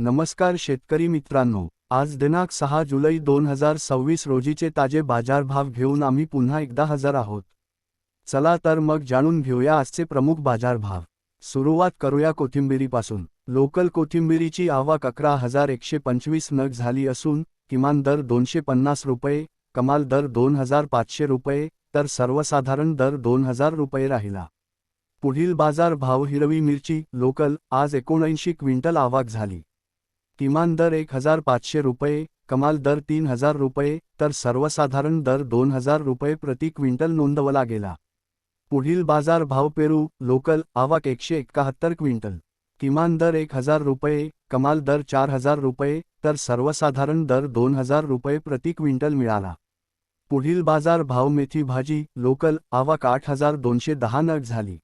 नमस्कार शेतकरी मित्रांनो, आज दिनांक 6 जुलै 2026 रोजीचे ताजे बाजारभाव घेऊन आम्ही पुन्हा एकदा हजर आहोत। चला तर मग जाणून घेऊया आजचे प्रमुख बाजारभाव। सुरुवात करूया कोथिंबिरीपासून। लोकल कोथिंबिरीची आवक 11,125 नग झाली असून किमान दर 250 रुपये, कमाल दर 2,500 रुपये, तर सर्वसाधारण दर 2,000 रुपये राहिला। पुढील बाजार भाव हिरवी मिरची लोकल आज 79 क्विंटल आवक झाली। किमान दर 1,500 रुपये, कमाल दर 3,000 रुपये, तर सर्वसाधारण दर 2,000 रुपये प्रति क्विंटल नोंदवला गेला। पुढील बाजार भाव पेरू लोकल आवक 171 क्विंटल। किमान दर 1,000 रुपये, कमाल दर 4,000 रुपये, तर सर्वसाधारण दर 2,000 रुपये प्रति क्विंटल मिळाला। पुढील बाजार भाव मेथी भाजी लोकल आवक 8,210 नग झाली।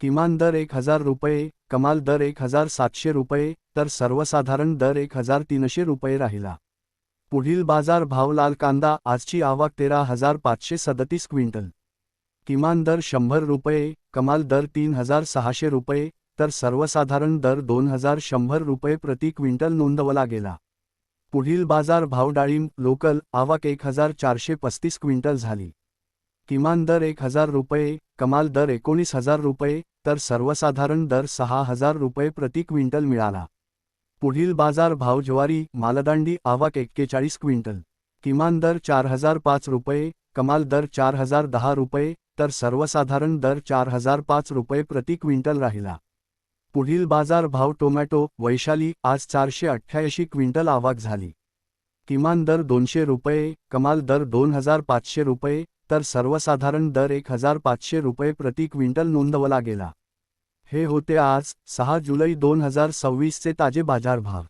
किमान दर 1,000 रुपये, कमाल दर 1,700 रुपये, तर सर्वसाधारण दर 1,300 रुपये राहिला। पुढील बाजार भाव लाल कांदा आजची आवक 13,537 क्विंटल। किमान दर 100 रुपये, कमाल दर 3,600 रुपये, तर सर्वसाधारण दर 2,100 रुपये प्रति क्विंटल नोंदवला गेला। पुढील बाजार भाव डाळिंब लोकल आवक 1,435 क्विंटल झाली। किमान दर 1,000 रुपये, कमाल दर 19,000 रुपये, तर सर्वसाधारण दर 6,000 रुपये प्रति क्विंटल मिळाला। पुढील बाजार भाव ज्वारी मालदांडी आवक 41 क्विंटल। किमान दर 4,005 रुपये, कमाल दर 4,010 रुपये, तर सर्वसाधारण दर 4,005 रुपये प्रति क्विंटल राहिला। पुढील बाजार भाव टोमॅटो वैशाली आज 488 क्विंटल आवक झाली। किमान दर 200 रुपये, कमाल दर 2,500 रुपये, तर सर्वसाधारण दर 1,500 रुपये प्रति क्विंटल नोंदवला गेला। हे होते आज 6 जुलै 2026 चे ताजे बाजारभाव।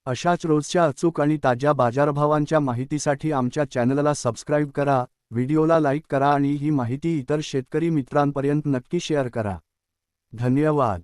अशाच रोजच्या अचूक आणि ताज्या बाजारभावांच्या माहितीसाठी आमच्या चॅनलला सबस्क्राईब करा, व्हिडिओला लाईक करा आणि ही माहिती इतर शेतकरी मित्रांपर्यंत नक्की शेअर करा। धन्यवाद।